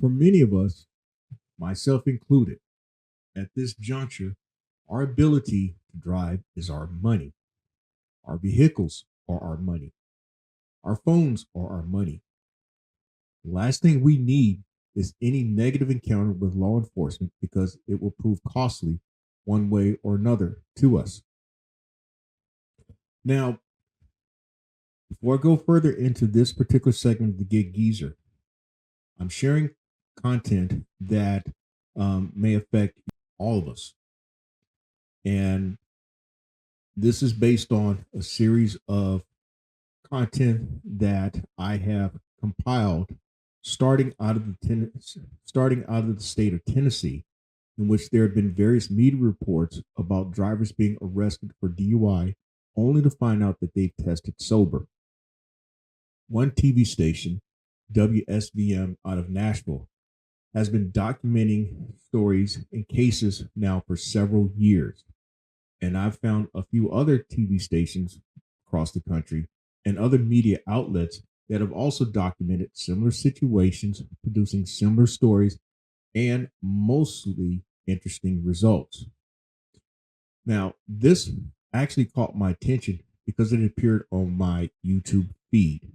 For many of us, myself included, at this juncture, our ability to drive is our money. Our vehicles are our money. Our phones are our money. The last thing we need is any negative encounter with law enforcement because it will prove costly one way or another to us. Now, before I go further into this particular segment of the Gig Geezer, I'm sharing content that may affect all of us. And this is based on a series of content that I have compiled starting out of the state of Tennessee, in which there have been various media reports about drivers being arrested for DUI only to find out that they've tested sober. One TV station, WSVM out of Nashville, has been documenting stories and cases now for several years. And I've found a few other TV stations across the country and other media outlets that have also documented similar situations, producing similar stories and mostly interesting results. Now, this actually caught my attention because it appeared on my YouTube feed.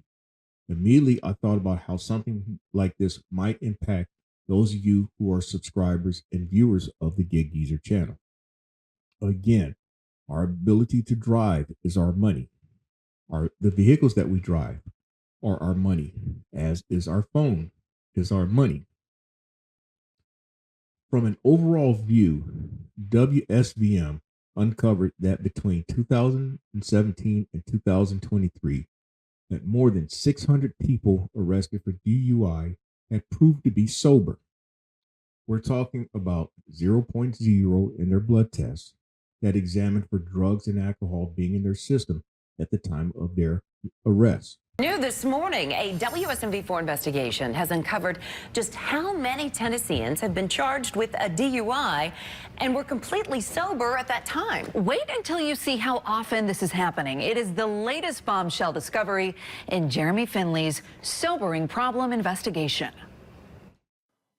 Immediately, I thought about how something like this might impact those of you who are subscribers and viewers of the Gig Geezer channel. Again, our ability to drive is our money. The vehicles that we drive are our money, as is our phone, is our money. From an overall view, WSVM uncovered that between 2017 and 2023, that more than 600 people arrested for DUI had proved to be sober. We're talking about 0.0 in their blood tests that examined for drugs and alcohol being in their system at the time of their arrest. New this morning, a WSMV-4 investigation has uncovered just how many Tennesseans have been charged with a DUI and were completely sober at that time. Wait until you see how often this is happening. It is the latest bombshell discovery in Jeremy Finley's sobering problem investigation.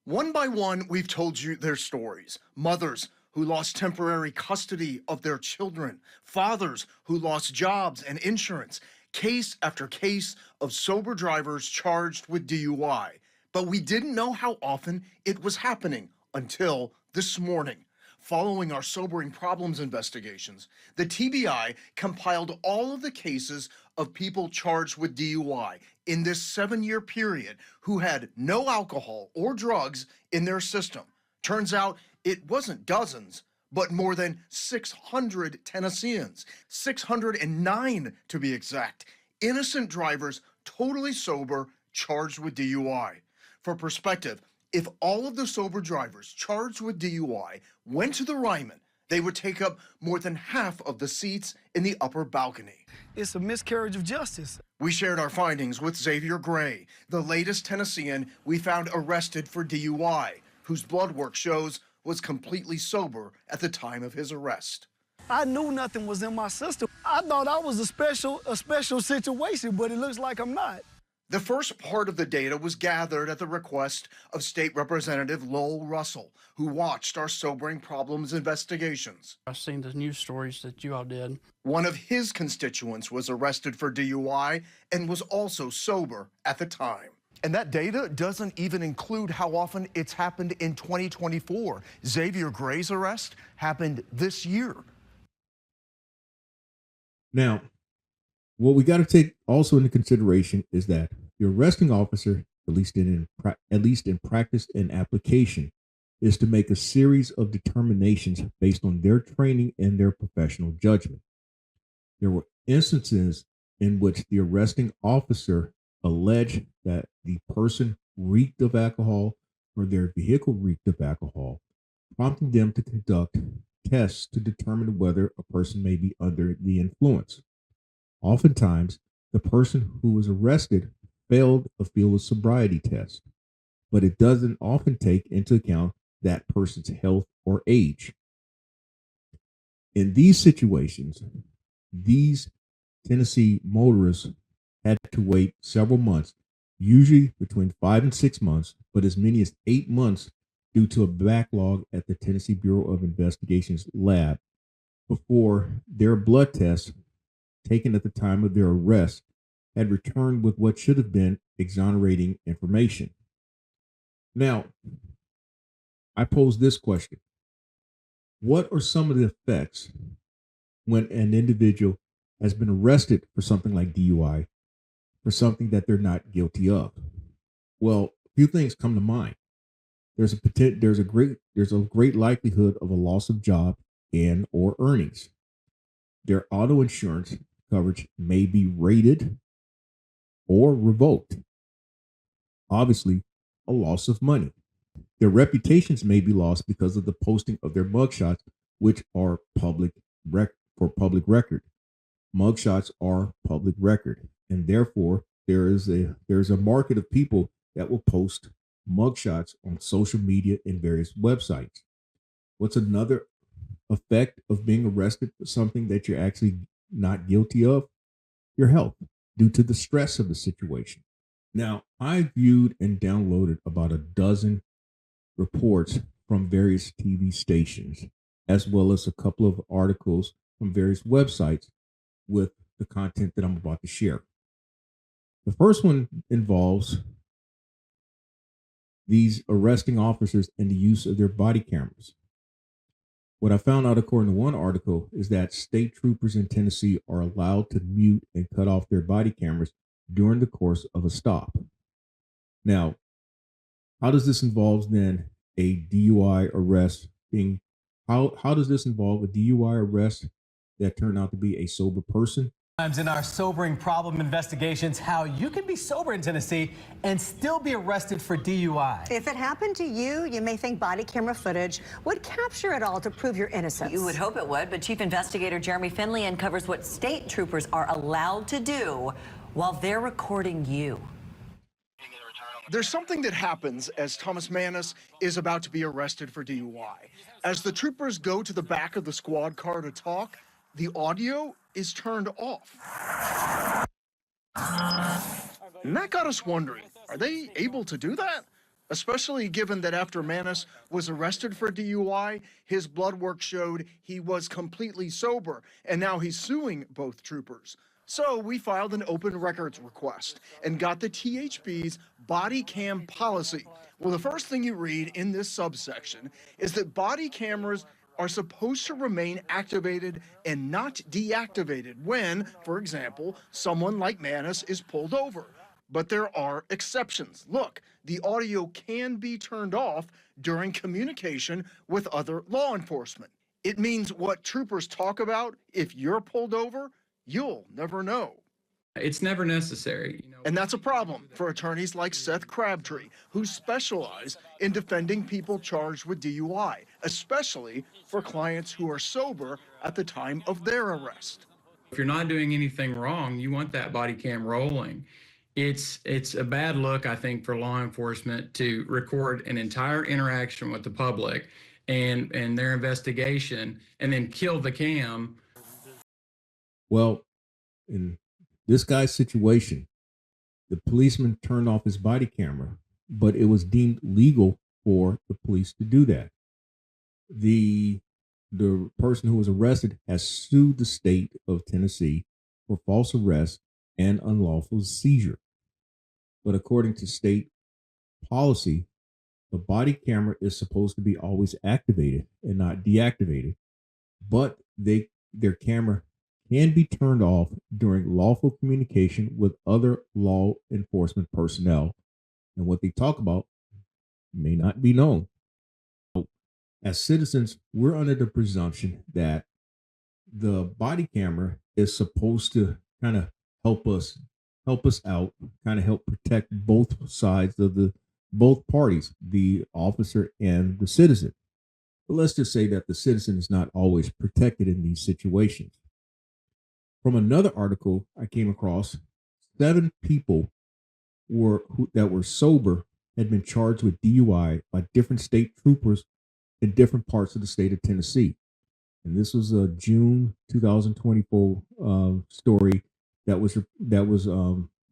One by one, we've told you their stories. Mothers who lost temporary custody of their children, fathers who lost jobs and insurance, case after case of sober drivers charged with DUI. But we didn't know how often it was happening until this morning. Following our sobering problems investigations, the TBI compiled all of the cases of people charged with DUI in this 7-year period who had no alcohol or drugs in their system. Turns out it wasn't dozens, but more than 600 Tennesseans, 609 to be exact, innocent drivers totally sober charged with DUI. For perspective, if all of the sober drivers charged with DUI went to the Ryman, they would take up more than half of the seats in the upper balcony. It's a miscarriage of justice. We shared our findings with Xavier Gray, the latest Tennessean we found arrested for DUI, whose blood work shows was completely sober at the time of his arrest. I knew nothing was in my system. I thought I was a special situation, but it looks like I'm not. The first part of the data was gathered at the request of State Representative Lowell Russell, who watched our sobering problems investigations. I've seen the news stories that you all did. One of his constituents was arrested for DUI and was also sober at the time. And that data doesn't even include how often it's happened in 2024. Xavier Gray's arrest happened this year. Now, what we got to take also into consideration is that the arresting officer, at least in practice and application, is to make a series of determinations based on their training and their professional judgment. There were instances in which the arresting officer alleged that the person reeked of alcohol or their vehicle reeked of alcohol, prompting them to conduct tests to determine whether a person may be under the influence. Oftentimes, the person who was arrested failed a field sobriety test, but it doesn't often take into account that person's health or age. In these situations, these Tennessee motorists had to wait several months usually between 5 and 6 months, but as many as 8 months due to a backlog at the Tennessee Bureau of Investigation's lab before their blood tests taken at the time of their arrest had returned with what should have been exonerating information. Now, I pose this question. What are some of the effects when an individual has been arrested for something like DUI, for something that they're not guilty of? Well, a few things come to mind. There's a great likelihood of a loss of job and or earnings. Their auto insurance coverage may be raided or revoked. Obviously, a loss of money. Their reputations may be lost because of the posting of their mugshots, which are public record. Mugshots are public record, and therefore there's a market of people that will post mugshots on social media and various websites. What's another effect of being arrested for something that you're actually not guilty of? Your health, due to the stress of the situation. Now, I viewed and downloaded about a dozen reports from various TV stations, as well as a couple of articles from various websites with the content that I'm about to share. The first one involves these arresting officers and the use of their body cameras. What I found out, according to one article, is that state troopers in Tennessee are allowed to mute and cut off their body cameras during the course of a stop. Now, how does this involve then a DUI arrest being, how does this involve a DUI arrest that turned out to be a sober person? In our sobering problem investigations, how you can be sober in Tennessee and still be arrested for DUI. If it happened to you, you may think body camera footage would capture it all to prove your innocence. You would hope it would, but Chief Investigator Jeremy Finley uncovers what state troopers are allowed to do while they're recording you. There's something that happens as Thomas Manis is about to be arrested for DUI. As the troopers go to the back of the squad car to talk, the audio is turned off. And that got us wondering, are they able to do that? Especially given that after Manis was arrested for DUI, his blood work showed he was completely sober, and now he's suing both troopers. So we filed an open records request and got the THB's body cam policy. Well, the first thing you read in this subsection is that body cameras are supposed to remain activated and not deactivated when, for example, someone like Manis is pulled over. But there are exceptions. Look, the audio can be turned off during communication with other law enforcement. It means what troopers talk about, if you're pulled over, you'll never know. It's never necessary. And that's a problem for attorneys like Seth Crabtree, who specialize in defending people charged with DUI, especially for clients who are sober at the time of their arrest. If you're not doing anything wrong, you want that body cam rolling. It's a bad look, I think, for law enforcement to record an entire interaction with the public and their investigation and then kill the cam. Well, in this guy's situation, the policeman turned off his body camera, but it was deemed legal for the police to do that. The person who was arrested has sued the state of Tennessee for false arrest and unlawful seizure. But according to state policy, the body camera is supposed to be always activated and not deactivated, but their camera can be turned off during lawful communication with other law enforcement personnel, and what they talk about may not be known. So, as citizens, we're under the presumption that the body camera is supposed to kind of help us out, kind of help protect both sides of both parties, the officer and the citizen. But let's just say that the citizen is not always protected in these situations. From another article I came across, 7 people that were sober had been charged with DUI by different state troopers in different parts of the state of Tennessee. And this was a June 2024 story that was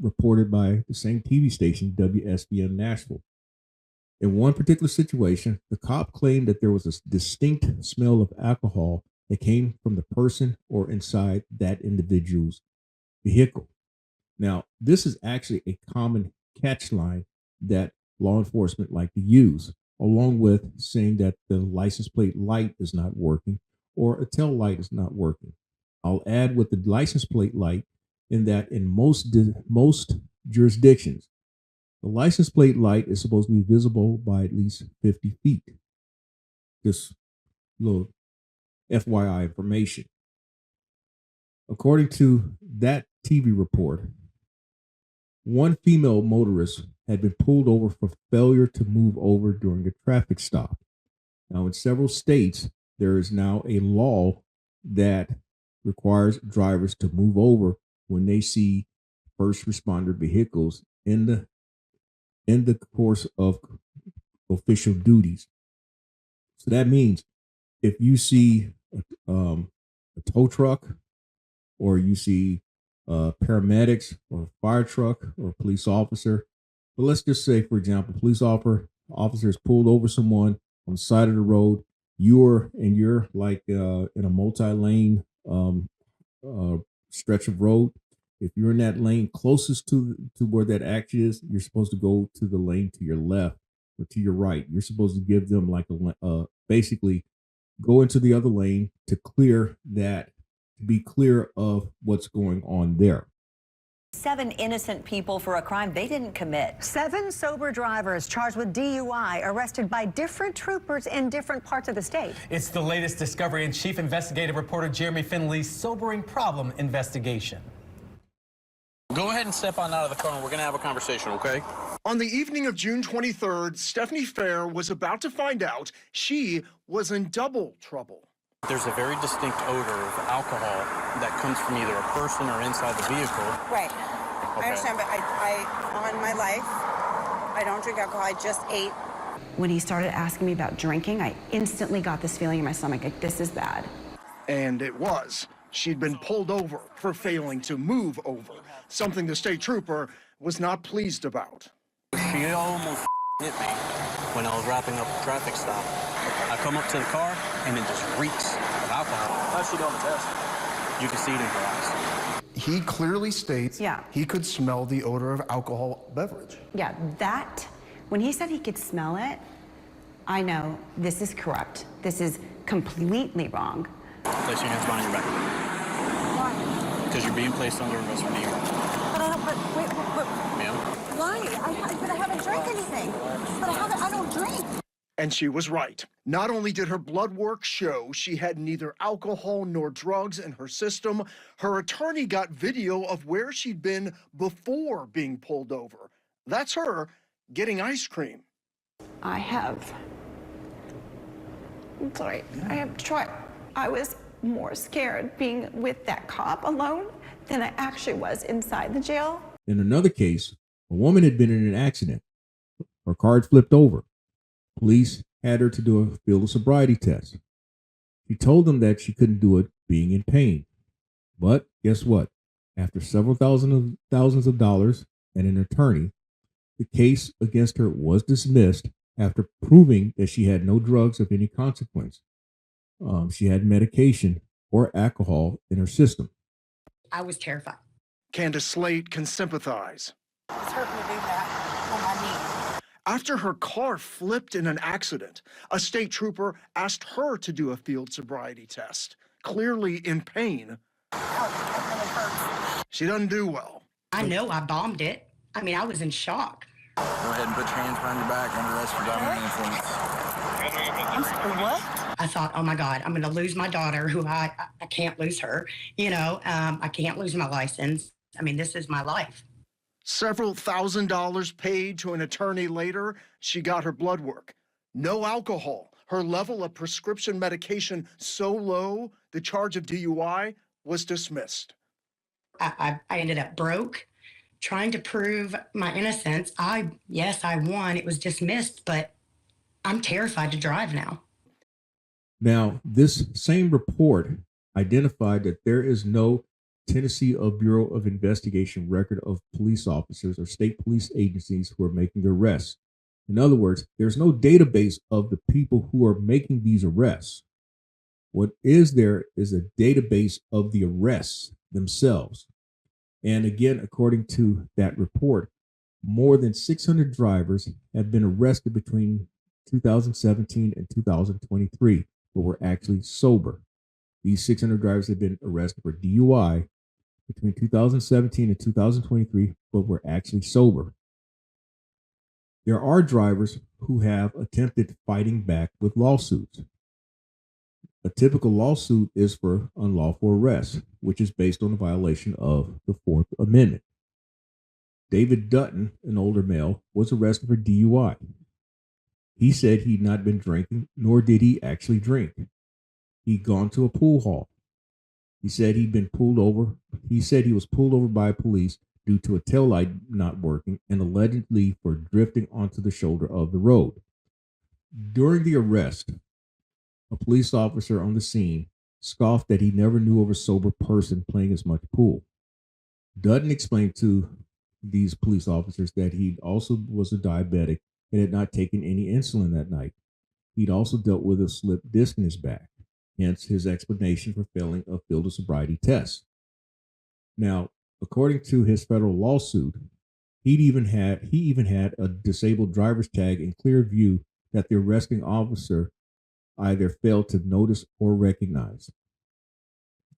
reported by the same TV station, WSVM Nashville. In one particular situation, the cop claimed that there was a distinct smell of alcohol that came from the person or inside that individual's vehicle. Now, this is actually a common catch line that law enforcement like to use, along with saying that the license plate light is not working or a tail light is not working. I'll add with the license plate light in that in most jurisdictions, the license plate light is supposed to be visible by at least 50 feet. Just little FYI information. According to that TV report, one female motorist had been pulled over for failure to move over during a traffic stop. Now, in several states, there is now a law that requires drivers to move over when they see first responder vehicles in the course of official duties. So that means if you see a tow truck, or you see paramedics or a fire truck or a police officer, but let's just say, for example, police officer has pulled over someone on the side of the road. You're like in a multi-lane stretch of road. If you're in that lane closest to where that action is, you're supposed to go to the lane to your left or to your right. You're supposed to give them like basically go into the other lane to be clear of what's going on there. 7 innocent people for a crime they didn't commit. 7 sober drivers charged with DUI arrested by different troopers in different parts of the state. It's the latest discovery in Chief Investigative Reporter Jeremy Finley's sobering problem investigation. Go ahead and step on out of the car and we're going to have a conversation, okay? On the evening of June 23rd, Stephanie Fair was about to find out she was in double trouble. There's a very distinct odor of alcohol that comes from either a person or inside the vehicle. Right. Okay. I understand, but I, on my life, I don't drink alcohol. I just ate. When he started asking me about drinking, I instantly got this feeling in my stomach, like this is bad. And it was. She'd been pulled over for failing to move over, something the state trooper was not pleased about. She almost hit me when I was wrapping up a traffic stop. I come up to the car and it just reeks of alcohol. How's she doing the test? You can see it in her eyes. He clearly states Yeah. he could smell the odor of alcohol beverage. Yeah, when he said he could smell it, I know this is corrupt. This is completely wrong. Place your hands behind your back. Why? Because you're being placed under arrest for DUI. But Ma'am? why? But I haven't drank anything. But I don't drink. And she was right. Not only did her blood work show she had neither alcohol nor drugs in her system, her attorney got video of where she'd been before being pulled over. That's her getting ice cream. I have tried. I was more scared being with that cop alone than I actually was inside the jail. In another case, a woman had been in an accident. Her car had flipped over. Police had her to do a field sobriety test. She told them that she couldn't do it being in pain. But guess what? After several thousands of dollars and an attorney, the case against her was dismissed after proving that she had no drugs of any consequence. She had medication or alcohol in her system. I was terrified. Candace Slate can sympathize. It's hurting to do that on my knee. After her car flipped in an accident, a state trooper asked her to do a field sobriety test. Clearly in pain, That really hurts. she doesn't do well. I know I bombed it. I mean, I was in shock. Go ahead and put your hands behind your back under arrest for dominant influence. What? I thought, oh my God, I'm going to lose my daughter, who I can't lose her. You know, I can't lose my license. I mean, this is my life. Several $1,000s paid to an attorney later, she got her blood work. No alcohol. Her level of prescription medication so low, the charge of DUI was dismissed. I ended up broke, trying to prove my innocence. Yes, I won. It was dismissed, but I'm terrified to drive now. Now, this same report identified that there is no Tennessee Bureau of Investigation record of police officers or state police agencies who are making arrests. In other words, there's no database of the people who are making these arrests. What is there is a database of the arrests themselves. And again, according to that report, more than 600 drivers have been arrested between 2017 and 2023, but were actually sober. These 600 drivers have been arrested for DUI between 2017 and 2023, but were actually sober. There are drivers who have attempted fighting back with lawsuits. A typical lawsuit is for unlawful arrest, which is based on a violation of the Fourth Amendment. David Dutton, an older male, was arrested for DUI. He said he'd not been drinking, nor did he actually drink. He'd gone to a pool hall. He said he'd been pulled over. He said he was pulled over by police due to a taillight not working and allegedly for drifting onto the shoulder of the road. During the arrest, a police officer on the scene scoffed that he never knew of a sober person playing as much pool. Dutton explained to these police officers that he also was a diabetic and had not taken any insulin that night. He'd also dealt with a slipped disc in his back, hence his explanation for failing a field of sobriety test. Now, according to his federal lawsuit, he even had a disabled driver's tag in clear view that the arresting officer either failed to notice or recognize.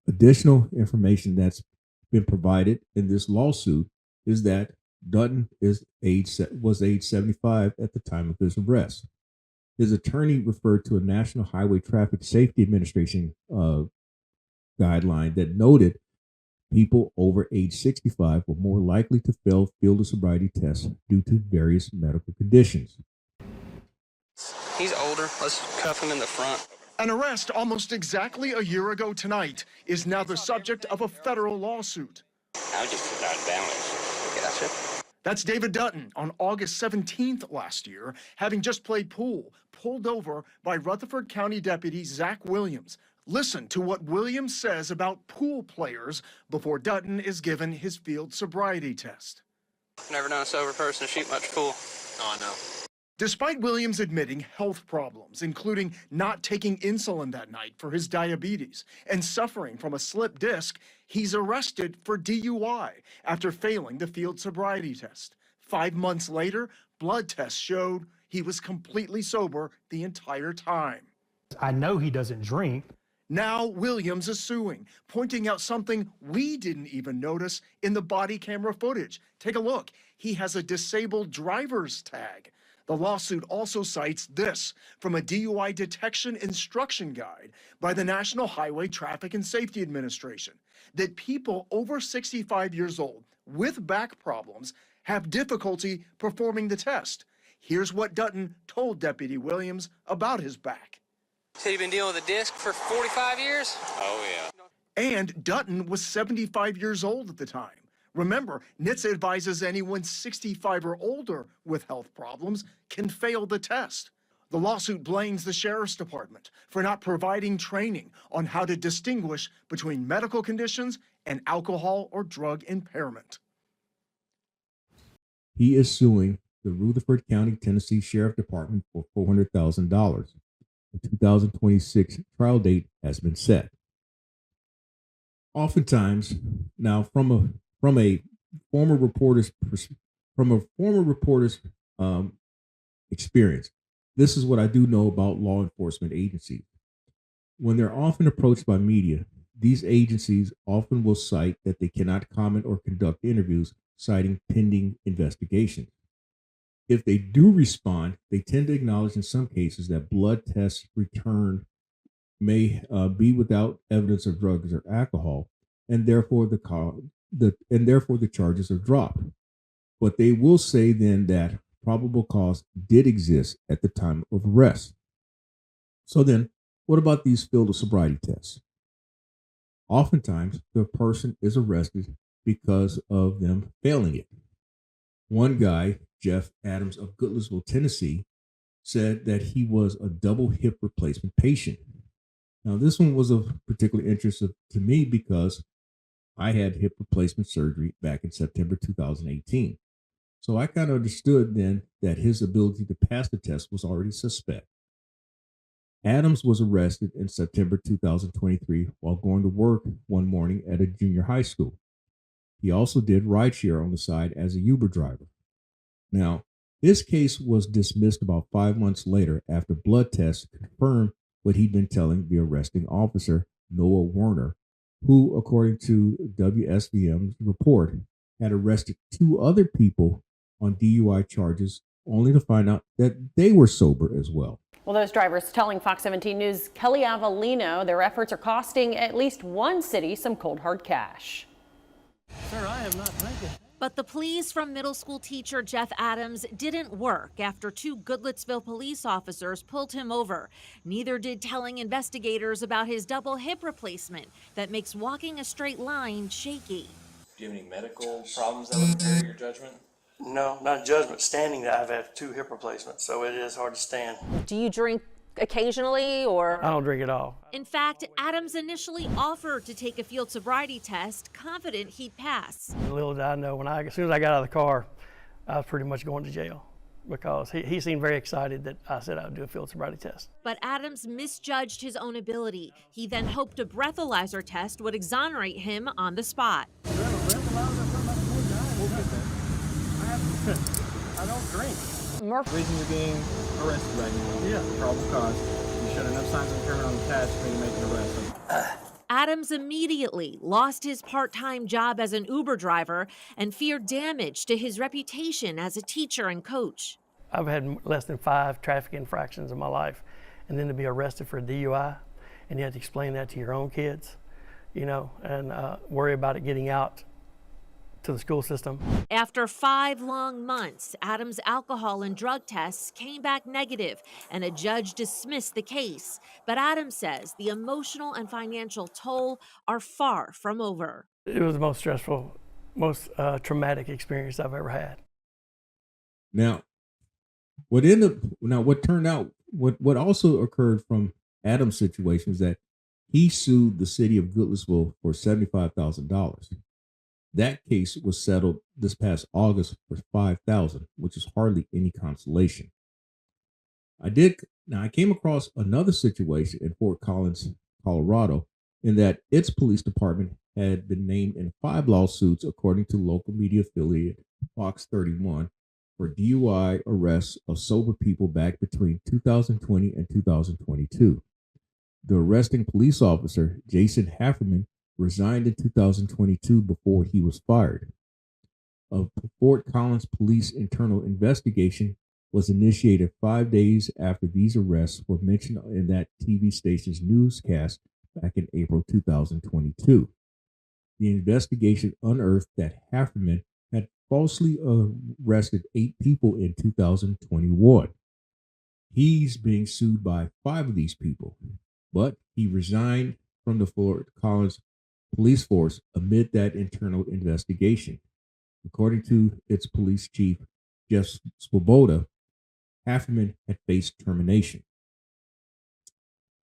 Additional information that's been provided in this lawsuit is that Dutton was age 75 at the time of his arrest. His attorney referred to a National Highway Traffic Safety Administration guideline that noted people over age 65 were more likely to fail field of sobriety tests due to various medical conditions. He's older. Let's cuff him in the front. An arrest almost exactly a year ago tonight is now the subject of a federal lawsuit. I was just without balance. Gotcha. That's David Dutton on August 17th last year, having just played pool, pulled over by Rutherford County Deputy Zach Williams. Listen to what Williams says about pool players before Dutton is given his field sobriety test. Never known a sober person to shoot much pool. Oh, I know. Despite Williams admitting health problems, including not taking insulin that night for his diabetes and suffering from a slipped disc, he's arrested for DUI after failing the field sobriety test. 5 months later, blood tests showed he was completely sober the entire time. I know he doesn't drink. Now Williams is suing, pointing out something we didn't even notice in the body camera footage. Take a look. He has a disabled driver's tag. The lawsuit also cites this from a DUI detection instruction guide by the National Highway Traffic and Safety Administration that people over 65 years old with back problems have difficulty performing the test. Here's what Dutton told Deputy Williams about his back. Said he'd been dealing with a disc for 45 years? Oh, yeah. And Dutton was 75 years old at the time. Remember, NHTSA advises anyone 65 or older with health problems can fail the test. The lawsuit blames the Sheriff's Department for not providing training on how to distinguish between medical conditions and alcohol or drug impairment. He is suing the Rutherford County, Tennessee Sheriff Department for $400,000. The 2026 trial date has been set. Oftentimes, now from a former reporter's experience, this is what I do know about law enforcement agencies. When they're often approached by media, these agencies often will cite that they cannot comment or conduct interviews, citing pending investigations. If they do respond, they tend to acknowledge in some cases that blood tests returned may be without evidence of drugs or alcohol, and therefore the charges are dropped. But they will say then that probable cause did exist at the time of arrest. So then, what about these field of sobriety tests? Oftentimes, the person is arrested because of them failing it. One guy, Jeff Adams of Goodlettsville, Tennessee, said that he was a double hip replacement patient. Now, this one was of particular interest to me because I had hip replacement surgery back in September 2018. So I kind of understood then that his ability to pass the test was already suspect. Adams was arrested in September 2023 while going to work one morning at a junior high school. He also did rideshare on the side as a Uber driver. Now, this case was dismissed about 5 months later after blood tests confirmed what he'd been telling the arresting officer, Noah Werner, who, according to WSVM's report, had arrested two other people on DUI charges, only to find out that they were sober as well. Well, those drivers telling Fox 17 News' Kelly Avellino their efforts are costing at least one city some cold hard cash. Sir, I have not drinking. But the pleas from middle school teacher Jeff Adams didn't work after two Goodlettsville police officers pulled him over. Neither did telling investigators about his double hip replacement that makes walking a straight line shaky. Do you have any medical problems that would impair your judgment? No, not judgment. Standing, I've had 2 hip replacements, so it is hard to stand. Do you drink occasionally or? I don't drink at all. In fact, Adams initially offered to take a field sobriety test, confident he'd pass. Little did I know, as soon as I got out of the car, I was pretty much going to jail because he seemed very excited that I said I would do a field sobriety test. But Adams misjudged his own ability. He then hoped a breathalyzer test would exonerate him on the spot. I don't drink. The reason you're being arrested right now. Yeah. Probable cause. You showed enough signs of impairment on the test for me to make an arrest. Adams immediately lost his part-time job as an Uber driver and feared damage to his reputation as a teacher and coach. I've had less than 5 traffic infractions in my life, and then to be arrested for DUI, and you have to explain that to your own kids, and worry about it getting out to the school system. After 5 long months, Adams' alcohol and drug tests came back negative, and a judge dismissed the case. But Adams says the emotional and financial toll are far from over. It was the most stressful, most traumatic experience I've ever had. Now, what turned out, what also occurred from Adams' situation is that he sued the city of Goodlettsville for $75,000. That case was settled this past August for $5,000, which is hardly any consolation. I came across another situation in Fort Collins, Colorado, in that its police department had been named in 5 lawsuits, according to local media affiliate Fox 31, for DUI arrests of sober people back between 2020 and 2022. The arresting police officer, Jason Hafferman, resigned in 2022 before he was fired. A Fort Collins police internal investigation was initiated 5 days after these arrests were mentioned in that TV station's newscast back in April 2022. The investigation unearthed that Hafferman had falsely arrested 8 people in 2021. He's being sued by 5 of these people, but he resigned from the Fort Collins police force amid that internal investigation. According to its police chief, Jeff Swoboda, Hafferman had faced termination.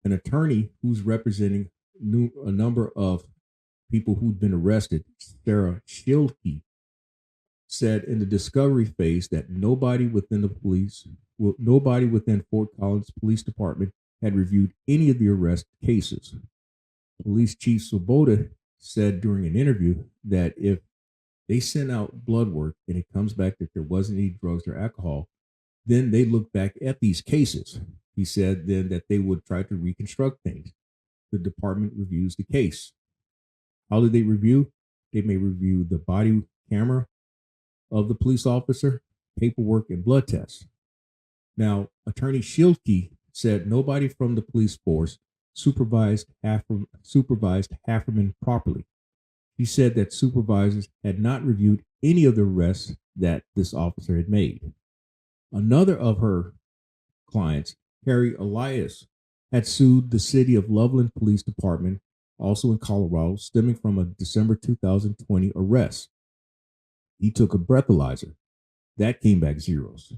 An attorney who's representing a number of people who'd been arrested, Sarah Schilke, said in the discovery phase that nobody within Fort Collins Police Department had reviewed any of the arrest cases. Police Chief Swoboda said during an interview that if they send out blood work and it comes back that there wasn't any drugs or alcohol, then they look back at these cases. He said then that they would try to reconstruct things. The department reviews the case. How do they review? They may review the body camera of the police officer, paperwork, and blood tests. Now, Attorney Schilke said nobody from the police force supervised Hafferman properly. He said that supervisors had not reviewed any of the arrests that this officer had made. Another of her clients, Harry Elias, had sued the city of Loveland Police Department, also in Colorado, stemming from a December 2020 arrest. He took a breathalyzer. That came back zeros.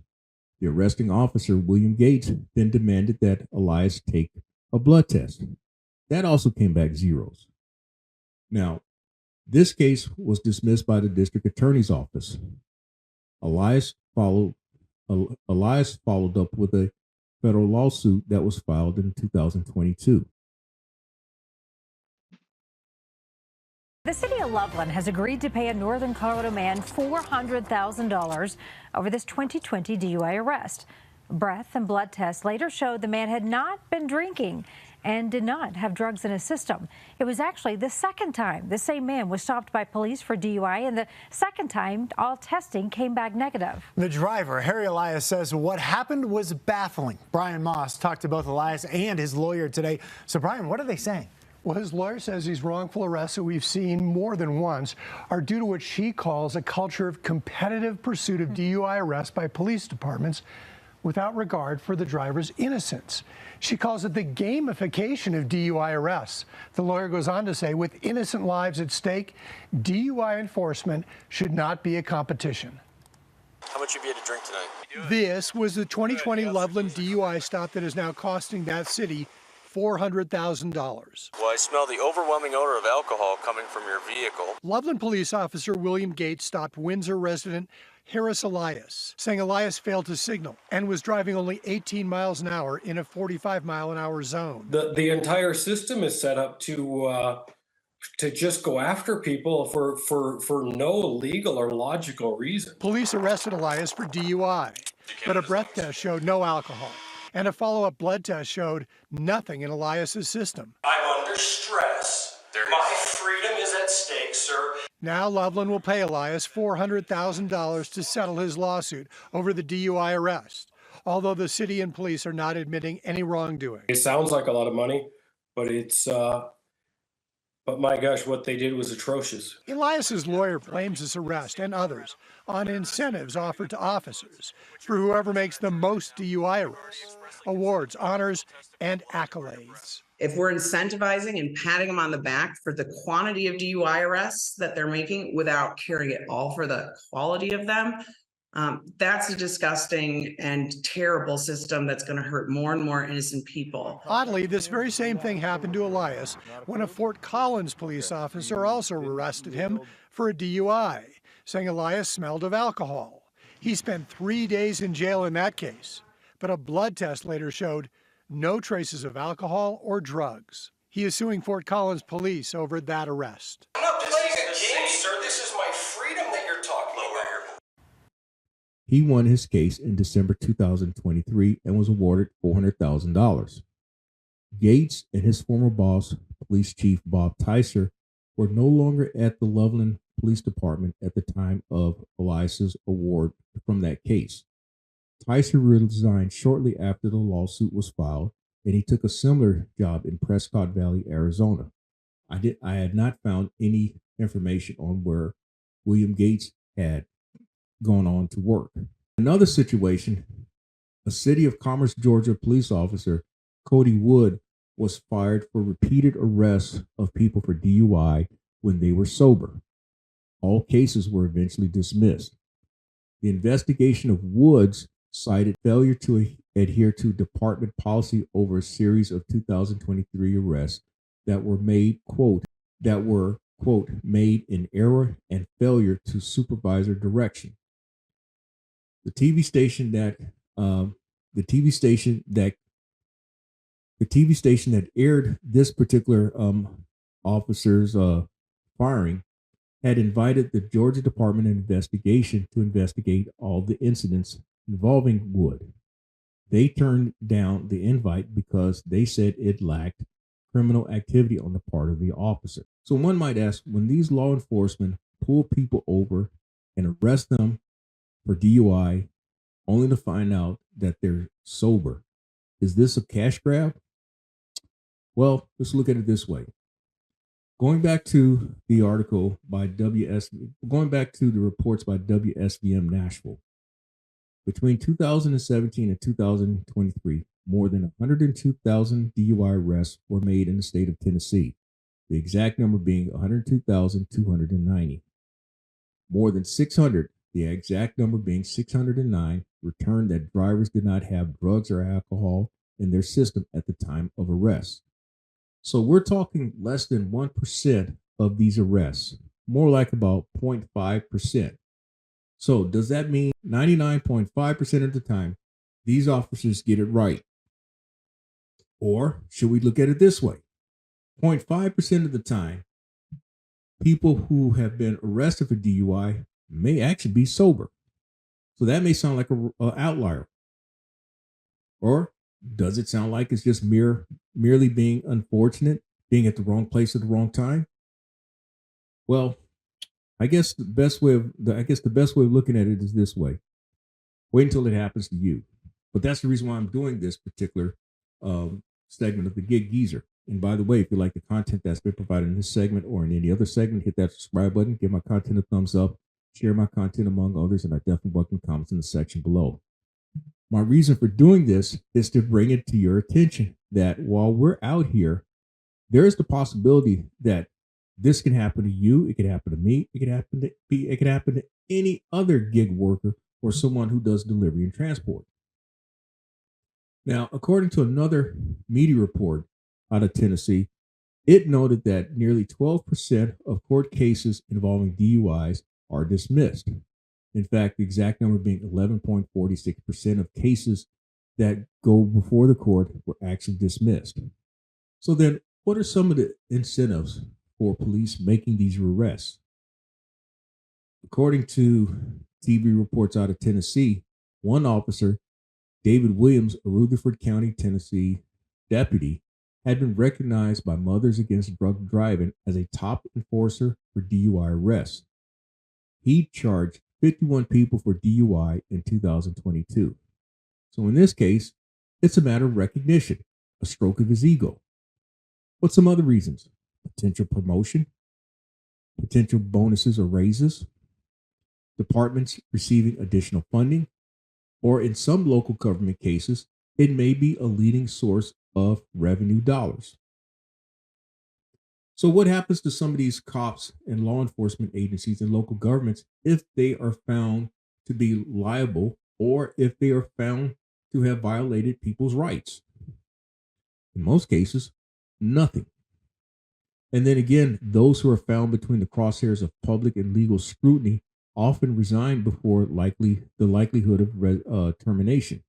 The arresting officer, William Gates, then demanded that Elias take a blood test. That also came back zeros. Now, This case was dismissed by the district attorney's office. Elias followed up with a federal lawsuit that was filed in 2022. The city of Loveland has agreed to pay a Northern Colorado man $400,000 over this 2020 DUI arrest. Breath and blood tests later showed the man had not been drinking and did not have drugs in his system. It was actually the second time the same man was stopped by police for DUI, and the second time all testing came back negative. The driver, Harry Elias, says what happened was baffling. Brian Moss talked to both Elias and his lawyer today. So, Brian, what are they saying? Well, his lawyer says these wrongful arrests that we've seen more than once are due to what she calls a culture of competitive pursuit of DUI arrests by police departments without regard for the driver's innocence. She calls it the gamification of DUI arrests. The lawyer goes on to say, with innocent lives at stake, DUI enforcement should not be a competition. How much have you had to drink tonight? This was the 2020 Loveland DUI stop that is now costing that city $400,000. Well, I smell the overwhelming odor of alcohol coming from your vehicle. Loveland police officer William Gates stopped Windsor resident Harris Elias, saying Elias failed to signal and was driving only 18 miles an hour in a 45-mile-an-hour zone. The entire system is set up to just go after people for no legal or logical reason. Police arrested Elias for DUI, but a breath test showed no alcohol, and a follow-up blood test showed nothing in Elias's system. I'm under stress. My freedom is at stake, sir. Now Loveland will pay Elias $400,000 to settle his lawsuit over the DUI arrest, although the city and police are not admitting any wrongdoing. It sounds like a lot of money, but but my gosh, what they did was atrocious. Elias's lawyer blames this arrest and others on incentives offered to officers for whoever makes the most DUI arrests, awards, honors, and accolades. If we're incentivizing and patting them on the back for the quantity of DUI arrests that they're making without caring at all for the quality of them, that's a disgusting and terrible system that's going to hurt more and more innocent people. Oddly, this very same thing happened to Elias when a Fort Collins police officer also arrested him for a DUI, saying Elias smelled of alcohol. He spent 3 days in jail in that case, but a blood test later showed no traces of alcohol or drugs. He is suing Fort Collins police over that arrest. I'm not playing a game, sir. This is my freedom that you're talking about. He won his case in December 2023 and was awarded $400,000. Gates and his former boss, Police Chief Bob Tyser, were no longer at the Loveland Police Department at the time of Elias's award from that case. Tyser resigned shortly after the lawsuit was filed, and he took a similar job in Prescott Valley, Arizona. I had not found any information on where William Gates had gone on to work. Another situation, a City of Commerce, Georgia police officer, Cody Wood, was fired for repeated arrests of people for DUI when they were sober. All cases were eventually dismissed. The investigation of Woods cited failure to adhere to department policy over a series of 2023 arrests that were made, quote, made in error and failure to supervisor direction. The TV station that aired this particular officer's firing had invited the Georgia Department of Investigation to investigate all the incidents involving Wood. They turned down the invite because they said it lacked criminal activity on the part of the officer. So one might ask, when these law enforcement pull people over and arrest them for DUI only to find out that they're sober, is this a cash grab? Well, let's look at it this way. Going back to the reports by WSVM Nashville, between 2017 and 2023, more than 102,000 DUI arrests were made in the state of Tennessee, the exact number being 102,290. More than 600, the exact number being 609, returned that drivers did not have drugs or alcohol in their system at the time of arrest. So we're talking less than 1% of these arrests more like about 0.5%. So does that mean 99.5% of the time, these officers get it right? Or should we look at it this way? 0.5% of the time, people who have been arrested for DUI may actually be sober. So that may sound like an outlier. Or does it sound like it's just merely being unfortunate, being at the wrong place at the wrong time? Well, I guess the best way of looking at it is this way. Wait until it happens to you. But that's the reason why I'm doing this particular segment of the Gig Geezer. And by the way, if you like the content that's been provided in this segment or in any other segment, hit that subscribe button, give my content a thumbs up, share my content among others, and I definitely welcome comments in the section below. My reason for doing this is to bring it to your attention that while we're out here, there is the possibility that this can happen to you. It could happen to me. It could happen to any other gig worker or someone who does delivery and transport. Now, according to another media report out of Tennessee, it noted that nearly 12% of court cases involving DUIs are dismissed. In fact, the exact number being 11.46% of cases that go before the court were actually dismissed. So then, what are some of the incentives for police making these arrests? According to TV reports out of Tennessee, one officer, David Williams, a Rutherford County, Tennessee deputy, had been recognized by Mothers Against Drunk Driving as a top enforcer for DUI arrests. He charged 51 people for DUI in 2022. So in this case, it's a matter of recognition, a stroke of his ego. What's some other reasons? Potential promotion, potential bonuses or raises, departments receiving additional funding, or in some local government cases, it may be a leading source of revenue dollars. So what happens to some of these cops and law enforcement agencies and local governments if they are found to be liable or if they are found to have violated people's rights? In most cases, nothing. And then again, those who are found between the crosshairs of public and legal scrutiny often resign before the likelihood of termination.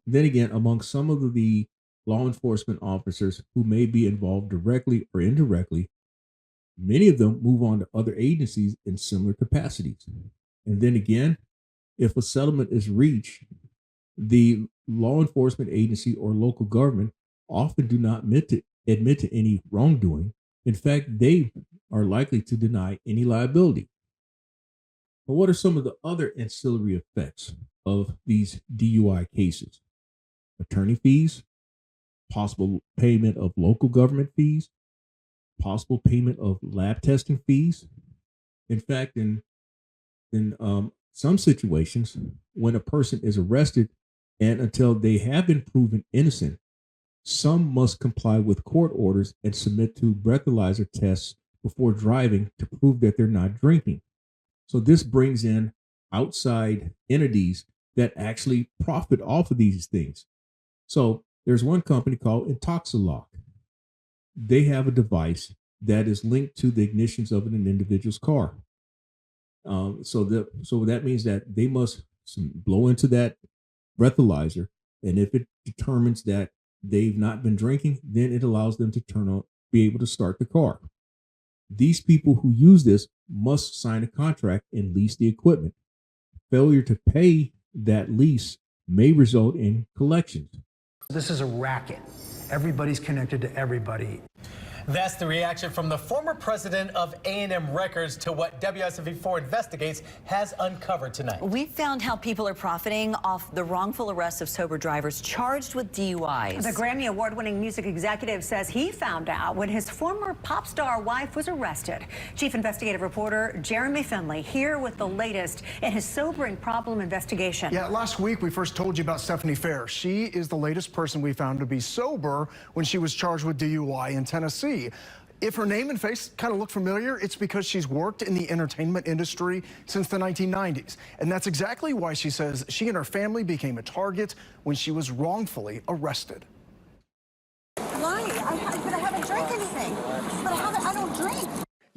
Then again, among some of the law enforcement officers who may be involved directly or indirectly, many of them move on to other agencies in similar capacities. And then again, if a settlement is reached, the law enforcement agency or local government often do not admit to any wrongdoing. In fact, they are likely to deny any liability. But what are some of the other ancillary effects of these DUI cases? Attorney fees, possible payment of local government fees, possible payment of lab testing fees. In fact, in some situations, when a person is arrested and until they have been proven innocent, some must comply with court orders and submit to breathalyzer tests before driving to prove that they're not drinking. So this brings in outside entities that actually profit off of these things. So there's one company called Intoxilock. They have a device that is linked to the ignitions of an individual's car. So that means that they must blow into that breathalyzer, and if it determines that they've not been drinking, then it allows them to be able to start the car. These people who use this must sign a contract and lease the equipment. Failure to pay that lease may result in collections. This is a racket. Everybody's connected to everybody. That's the reaction from the former president of A&M Records to what WSVM-4 Investigates has uncovered tonight. We found how people are profiting off the wrongful arrest of sober drivers charged with DUIs. The Grammy Award-winning music executive says he found out when his former pop star wife was arrested. Chief investigative reporter Jeremy Finley here with the latest in his sobering problem investigation. Yeah, last week we first told you about Stephanie Fair. She is the latest person we found to be sober when she was charged with DUI in Tennessee. If her name and face kind of look familiar, it's because she's worked in the entertainment industry since the 1990s. And that's exactly why she says she and her family became a target when she was wrongfully arrested. Why? But I haven't drank anything. But I don't drink.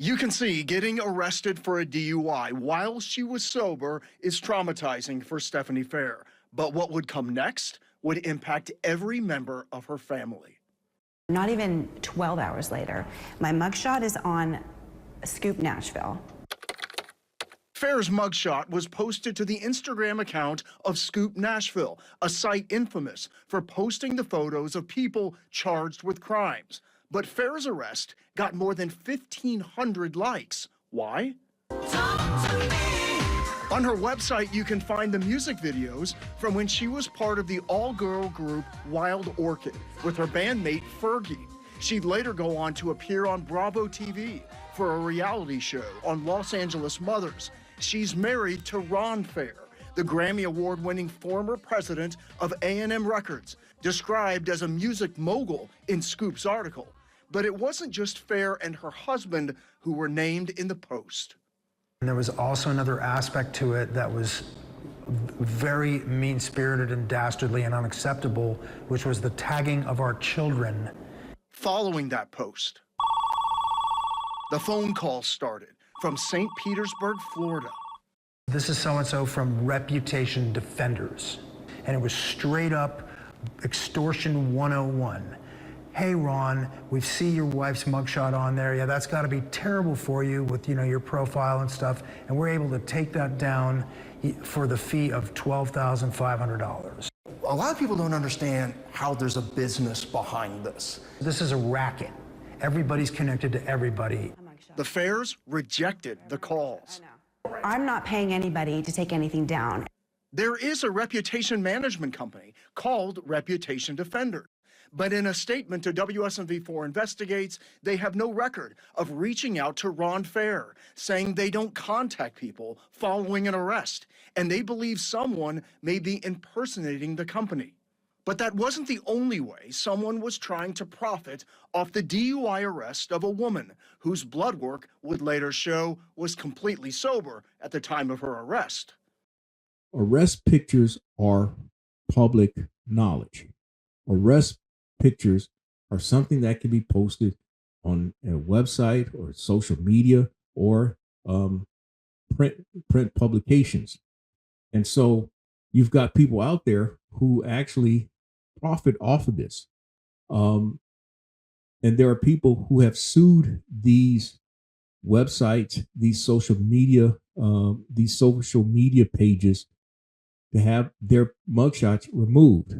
You can see getting arrested for a DUI while she was sober is traumatizing for Stephanie Fair. But what would come next would impact every member of her family. Not even 12 hours later, my mugshot is on Scoop Nashville. Fair's mugshot was posted to the Instagram account of Scoop Nashville, a site infamous for posting the photos of people charged with crimes. But Fair's arrest got more than 1,500 likes. Why? On her website, you can find the music videos from when she was part of the all-girl group Wild Orchid with her bandmate Fergie. She'd later go on to appear on Bravo TV for a reality show on Los Angeles mothers. She's married to Ron Fair, the Grammy Award-winning former president of A&M Records, described as a music mogul in Scoop's article. But it wasn't just Fair and her husband who were named in the post. And there was also another aspect to it that was very mean-spirited and dastardly and unacceptable, which was the tagging of our children. Following that post, the phone call started from St. Petersburg, Florida. This is so-and-so from Reputation Defenders. And it was straight up extortion 101. Hey, Ron, we see your wife's mugshot on there. Yeah, that's got to be terrible for you with, your profile and stuff. And we're able to take that down for the fee of $12,500. A lot of people don't understand how there's a business behind this. This is a racket. Everybody's connected to everybody. The Fairs rejected the calls. I'm not paying anybody to take anything down. There is a reputation management company called Reputation Defender. But in a statement to WSVM-4 Investigates, they have no record of reaching out to Ron Fair, saying they don't contact people following an arrest, and they believe someone may be impersonating the company. But that wasn't the only way someone was trying to profit off the DUI arrest of a woman whose blood work would later show was completely sober at the time of her arrest. Arrest pictures are public knowledge. Arrest pictures are something that can be posted on a website or social media or print publications. And so you've got people out there who actually profit off of this. And there are people who have sued these websites, these social media pages to have their mugshots removed,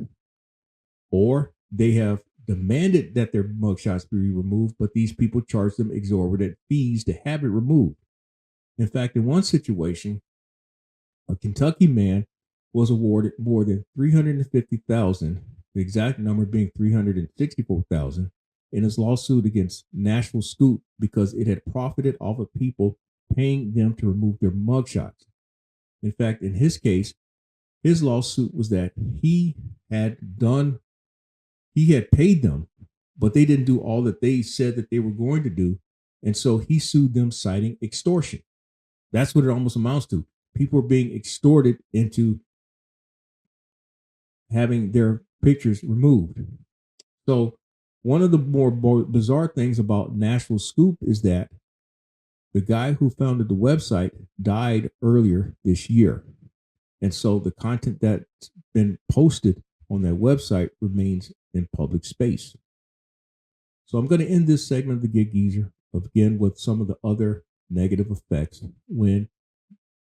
or they have demanded that their mugshots be removed, but these people charge them exorbitant fees to have it removed. In fact, in one situation, a Kentucky man was awarded more than $350,000, the exact number being $364,000, in his lawsuit against Nashville Scoop because it had profited off of people paying them to remove their mugshots. In fact, in his case, his lawsuit was that he had paid them, but they didn't do all that they said that they were going to do. And so he sued them citing extortion. That's what it almost amounts to. People are being extorted into having their pictures removed. So one of the more bizarre things about Nashville Scoop is that the guy who founded the website died earlier this year. And so the content that's been posted on that website remains in public space. So I'm going to end this segment of the Gig Geezer again with some of the other negative effects when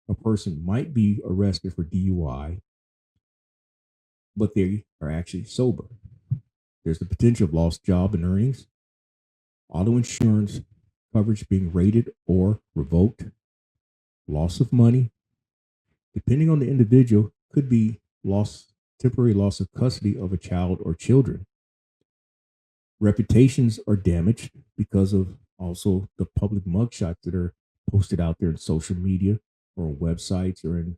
a person might be arrested for DUI, but they are actually sober. There's the potential of lost job and earnings, auto insurance coverage being rated or revoked, loss of money, depending on the individual, could be temporary loss of custody of a child or children. Reputations are damaged because of also the public mugshots that are posted out there in social media or on websites or in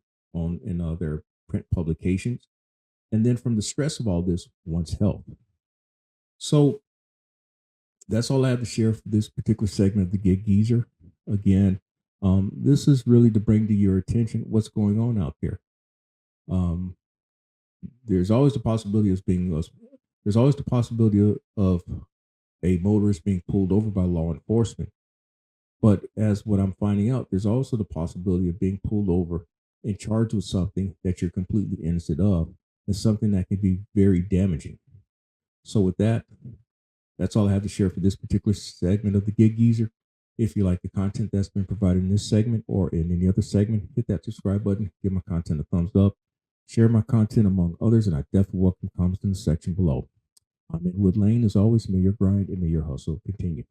their print publications. And then from the stress of all this, one's health. So that's all I have to share for this particular segment of the Gig Geezer. Again, this is really to bring to your attention what's going on out there. There's always the possibility of a motorist being pulled over by law enforcement. But as what I'm finding out, there's also the possibility of being pulled over and charged with something that you're completely innocent of, and something that can be very damaging. So with that, that's all I have to share for this particular segment of the Gig Geezer. If you like the content that's been provided in this segment or in any other segment, hit that subscribe button, give my content a thumbs up, share my content among others, and I definitely welcome comments in the section below. I'm in Wood Lane. As always, may your grind and may your hustle continue.